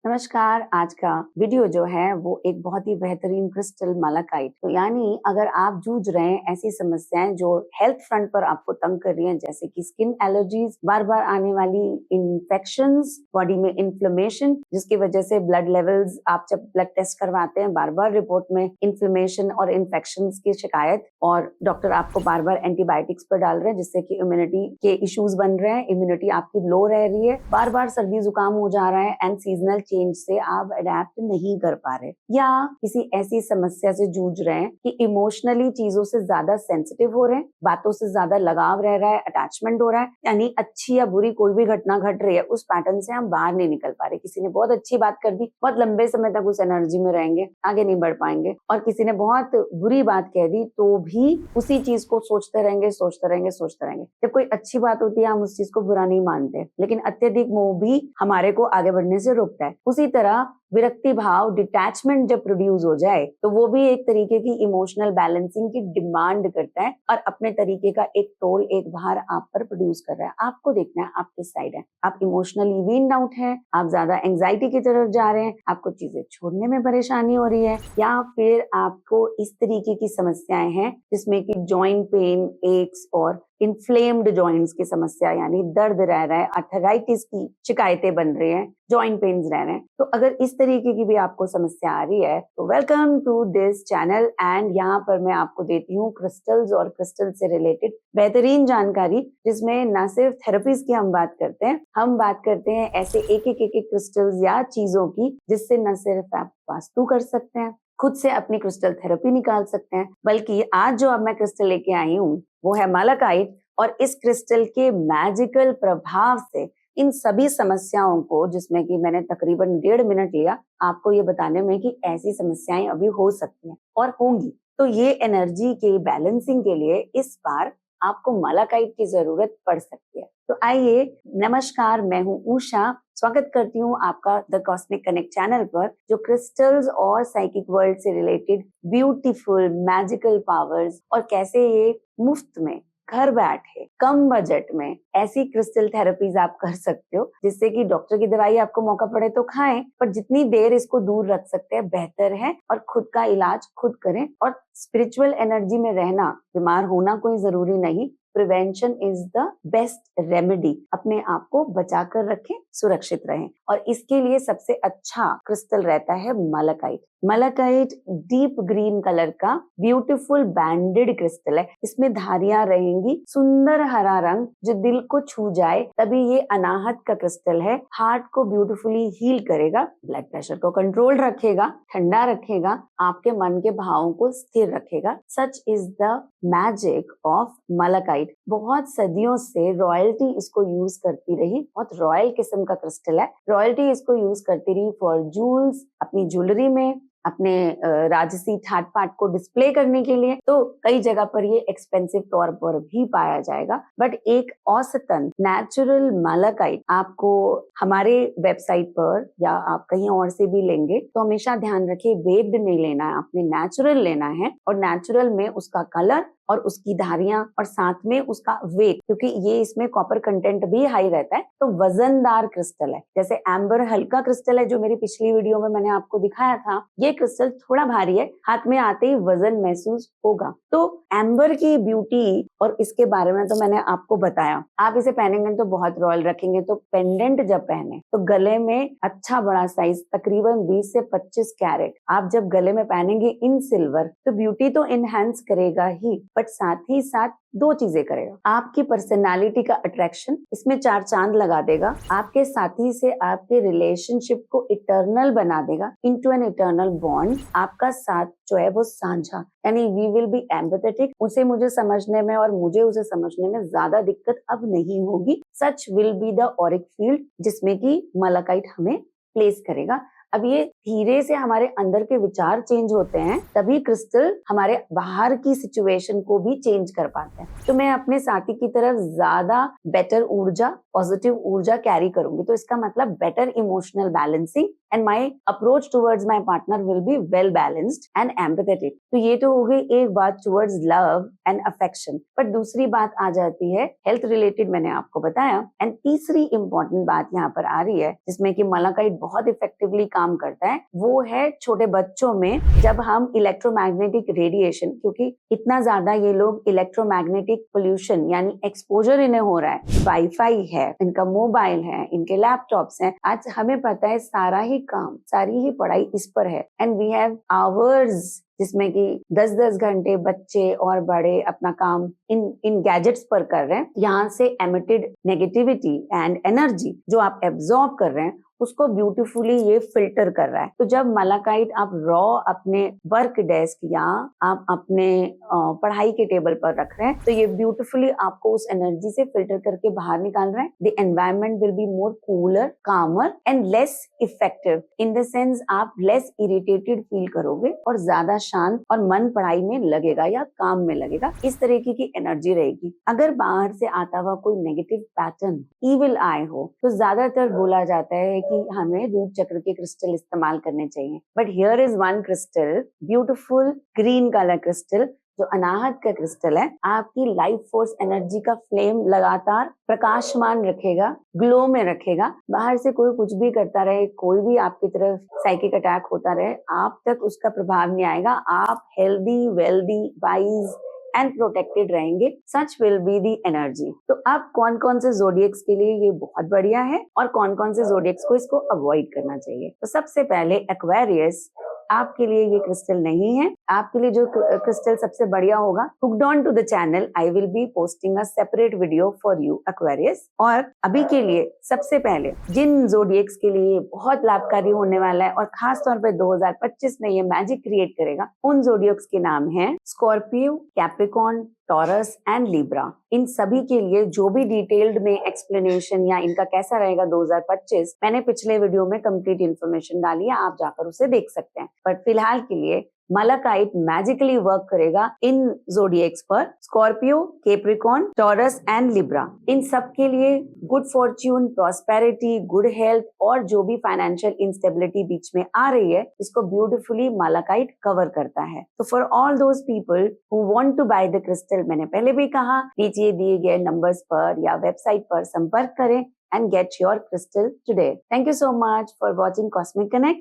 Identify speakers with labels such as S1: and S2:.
S1: नमस्कार। आज का वीडियो जो है वो एक बहुत ही बेहतरीन क्रिस्टल मालाकाइट, तो यानी अगर आप जूझ रहे हैं ऐसी समस्याएं जो हेल्थ फ्रंट पर आपको तंग कर रही हैं, जैसे कि स्किन एलर्जीज, बार बार आने वाली इन्फेक्शंस, बॉडी में इन्फ्लेमेशन जिसकी वजह से ब्लड लेवल्स, आप जब ब्लड टेस्ट करवाते हैं बार बार रिपोर्ट में इन्फ्लेमेशन और इन्फेक्शंस की शिकायत, और डॉक्टर आपको बार बार एंटीबायोटिक्स पर डाल रहे हैं जिससे कि इम्यूनिटी के इश्यूज बन रहे हैं, इम्यूनिटी आपकी लो रह रही है, बार बार सर्दी जुकाम हो जा रहा है एंड सीजनल चेंज से आप अडेप्ट नहीं कर पा रहे, या किसी ऐसी समस्या से जूझ रहे हैं कि इमोशनली चीजों से ज्यादा सेंसिटिव हो रहे हैं, बातों से ज्यादा लगाव रह रहा है, अटैचमेंट हो रहा है, यानी अच्छी या बुरी कोई भी घटना घट रही है उस पैटर्न से हम बाहर नहीं निकल पा रहे। किसी ने बहुत अच्छी बात कर दी, बहुत लंबे समय तक उस एनर्जी में रहेंगे, आगे नहीं बढ़ पाएंगे, और किसी ने बहुत बुरी बात कह दी तो भी उसी चीज को सोचते रहेंगे सोचते रहेंगे सोचते रहेंगे। जब कोई अच्छी बात होती है हम उस चीज को बुरा नहीं मानते, लेकिन अत्यधिक मोह भी हमारे को आगे बढ़ने से रोकता है। उसी तरह विरक्ति भाव, डिटैचमेंट जब प्रोड्यूस हो जाए तो वो भी एक तरीके की इमोशनल बैलेंसिंग की डिमांड करता है और अपने तरीके का एक टोल, एक भार आप पर प्रोड्यूस कर रहा है। आपको देखना है आप किस साइड है। आप इमोशनली वीन आउट हैं, आप ज्यादा एंजाइटी की तरफ जा रहे हैं, आपको चीजें छोड़ने में परेशानी हो रही है, या फिर आपको इस तरीके की समस्याएं हैं जिसमें कि जॉइंट पेन, एक्स और इन्फ्लेम्ड जॉइंट्स की समस्या, यानी दर्द रह रहा है, आर्थराइटिस की शिकायतें बन रही हैं, जॉइंट पेन्स रह रहे हैं। तो अगर इस तरीके की भी आपको समस्या आ रही है तो welcome to this channel, and यहाँ पर मैं आपको देती हूँ क्रिस्टल्स और क्रिस्टल से रिलेटेड बेहतरीन जानकारी, जिसमें न सिर्फ थेरेपीज की हम बात करते हैं, हम बात करते हैं ऐसे एक एक क्रिस्टल्स या चीजों की जिससे न सिर्फ आप वास्तु कर सकते हैं, खुद से अपनी क्रिस्टल थेरेपी निकाल सकते हैं, बल्कि आज जो अब मैं क्रिस्टल लेके आई हूँ वो है मालाकाइट, और इस क्रिस्टल के मैजिकल प्रभाव से इन सभी समस्याओं को, जिसमें कि मैंने तकरीबन 1.5 मिनट लिया आपको ये बताने में कि ऐसी समस्याएं अभी हो सकती हैं और होंगी, तो ये एनर्जी के बैलेंसिंग के लिए इस बार आपको मालाकाइट की जरूरत पड़ सकती है। तो आइए, नमस्कार, मैं हूँ उषा, स्वागत करती हूँ आपका द कॉस्मिक कनेक्ट चैनल पर, जो क्रिस्टल्स और साइकिक वर्ल्ड से रिलेटेड ब्यूटीफुल मैजिकल पावर्स और कैसे ये मुफ्त में घर बैठे कम बजट में ऐसी क्रिस्टल थेरेपीज आप कर सकते हो जिससे कि डॉक्टर की दवाई आपको मौका पड़े तो खाएं, पर जितनी देर इसको दूर रख सकते हैं बेहतर है, और खुद का इलाज खुद करें। और स्पिरिचुअल एनर्जी में रहना, बीमार होना कोई जरूरी नहीं, prevention is the best remedy. अपने आप को बचा कर रखें, सुरक्षित रहें, और इसके लिए सबसे अच्छा क्रिस्टल रहता है मालाकाइट। मालाकाइट डीप ग्रीन कलर का ब्यूटीफुल बैंडेड क्रिस्टल है, इसमें धारियां रहेंगी, सुंदर हरा रंग जो दिल को छू जाए, तभी ये अनाहत का क्रिस्टल है। हार्ट को ब्यूटीफुली हील करेगा, ब्लड प्रेशर को कंट्रोल रखेगा, ठंडा रखेगा, आपके मन के भावों को स्थिर रखेगा। Such is the magic of malachite. बहुत सदियों से रॉयल्टी इसको यूज करती रही, बहुत रॉयल किस्म का क्रिस्टल है, रॉयल्टी इसको यूज करती रही फॉर जूल्स, अपनी ज्वेलरी में, अपने राजसी ठाट पाट को डिस्प्ले करने के लिए। तो कई जगह पर ये एक्सपेंसिव तौर पर भी पाया जाएगा, बट एक औसतन नेचुरल मालाकाइट आपको हमारे वेबसाइट पर या आप कहीं और से भी लेंगे तो हमेशा ध्यान रखिए बेक्ड नहीं लेना है, आपने नेचुरल लेना है, और नेचुरल में उसका कलर और उसकी धारियां और साथ में उसका वेट, क्योंकि ये इसमें कॉपर कंटेंट भी हाई रहता है, तो वजनदार क्रिस्टल है। जैसे एम्बर हल्का क्रिस्टल है जो मेरी पिछली वीडियो में मैंने आपको दिखाया था, ये क्रिस्टल थोड़ा भारी है, हाथ में आते ही वजन महसूस होगा। तो एम्बर की ब्यूटी और इसके बारे में तो मैंने आपको बताया। आप इसे पहनेंगे तो बहुत रॉयल रखेंगे, तो पेंडेंट जब पहने तो गले में अच्छा बड़ा साइज, तकरीबन 20 से 25 कैरेट आप जब गले में पहनेंगे इन सिल्वर, तो ब्यूटी तो इनहेंस करेगा ही, बट साथ ही साथ दो चीजें करेगा। आपकी पर्सनालिटी का अट्रैक्शन इसमें 4 चांद लगा देगा, आपके साथी से आपके रिलेशनशिप को इटर्नल बना देगा, इनटू एन इटर्नल बॉन्ड। आपका साथ जो है वो साझा, यानी वी विल बी एम्पैथेटिक, उसे मुझे समझने में और मुझे उसे समझने में ज्यादा दिक्कत अब नहीं होगी। Such will be the auric field जिसमें कि मालाकाइट हमें प्लेस करेगा। अब ये धीरे से हमारे अंदर के विचार चेंज होते हैं, तभी क्रिस्टल हमारे बाहर की सिचुएशन को भी चेंज कर पाते हैं। तो मैं अपने साथी की तरफ ज्यादा बेटर ऊर्जा, पॉजिटिव ऊर्जा कैरी करूंगी, तो इसका मतलब better emotional balancing, and my approach towards my partner will be well balanced and empathetic. तो ये तो हो गई एक बात टुवर्ड्स लव एंड अफेक्शन। पर दूसरी बात आ जाती है हेल्थ रिलेटेड, मैंने आपको बताया। एंड तीसरी इंपॉर्टेंट बात यहाँ पर आ रही है जिसमें कि मालाकाइट बहुत इफेक्टिवली काम करता है, वो है छोटे बच्चों में जब हम इलेक्ट्रोमैग्नेटिक रेडिएशन, क्योंकि इतना ज्यादा ये लोग इलेक्ट्रोमैग्नेटिक पोल्यूशन यानी एक्सपोजर इन्हें हो रहा है, वाईफाई है, इनका मोबाइल है, इनके लैपटॉप्स हैं, आज हमें पता है सारा ही काम, सारी ही पढ़ाई इस पर है। एंड वी हैव आवर्स जिसमें कि 10-10 घंटे बच्चे और बड़े अपना काम इन गैजेट्स पर कर रहे हैं। यहाँ से एमिटेड नेगेटिविटी एंड एनर्जी जो आप एब्जॉर्ब कर रहे हैं उसको ब्यूटीफुली ये फिल्टर कर रहा है। तो जब मालाकाइट आप रॉ अपने वर्क डेस्क या आप अपने पढ़ाई के टेबल पर रख रहे हैं तो ये ब्यूटीफुली आपको उस एनर्जी से फिल्टर करके बाहर निकाल रहा है। The environment will be more cooler, calmer and less effective. In the sense आप लेस इरिटेटेड फील करोगे और ज्यादा शांत और मन पढ़ाई में लगेगा या काम में लगेगा, इस तरीके की एनर्जी रहेगी। अगर बाहर से आता हुआ कोई नेगेटिव पैटर्न, इविल आई हो, तो ज्यादातर बोला जाता है कि हमें रूट चक्र के क्रिस्टल इस्तेमाल करने चाहिए। But here is one crystal, beautiful green colour crystal, जो अनाहत का क्रिस्टल है, आपकी लाइफ फोर्स एनर्जी का फ्लेम लगातार प्रकाशमान रखेगा, ग्लो में रखेगा। बाहर से कोई कुछ भी करता रहे, कोई भी आपकी तरफ साइकिक अटैक होता रहे, आप तक उसका प्रभाव नहीं आएगा। आप healthy, wealthy, wise and protected रहेंगे। सच विल बी दी एनर्जी। तो अब कौन कौन से जोडियक्स के लिए ये बहुत बढ़िया है और कौन कौन से जोडियक्स को इसको अवॉइड करना चाहिए। तो सबसे पहले एक्वेरियस आपके लिए ये क्रिस्टल नहीं है। आपके लिए जो क्रिस्टल सबसे बढ़िया होगा, hooked on to the channel, I will be posting a separate video for you Aquarius. और अभी के लिए सबसे पहले जिन जोडियक्स के लिए बहुत लाभकारी होने वाला है और खास तौर पे 2025 में ये मैजिक क्रिएट करेगा, उन जोडियक्स के नाम है Scorpio, Capricorn, Taurus and Libra. इन सभी के लिए जो भी डिटेल्ड में एक्सप्लेनेशन या इनका कैसा रहेगा 2025, मैंने पिछले वीडियो में कंप्लीट इन्फॉर्मेशन डाली है, आप जाकर उसे देख सकते हैं। बट फिलहाल के लिए मालाकाइट मैजिकली वर्क करेगा इन जोडियक्स पर, Scorpio, Capricorn, Taurus and Libra. इन सब के लिए good fortune, prosperity, good health और जो भी फाइनेंशियल इंस्टेबिलिटी बीच में आ रही है, इसको ब्यूटीफुली मालाकाइट कवर करता है। तो for all those people who want to buy the crystal, मैंने पहले भी कहा, नीचे दिए गए नंबर्स पर या वेबसाइट पर संपर्क करें and get your crystal today. Thank you so much for watching Cosmic Connect.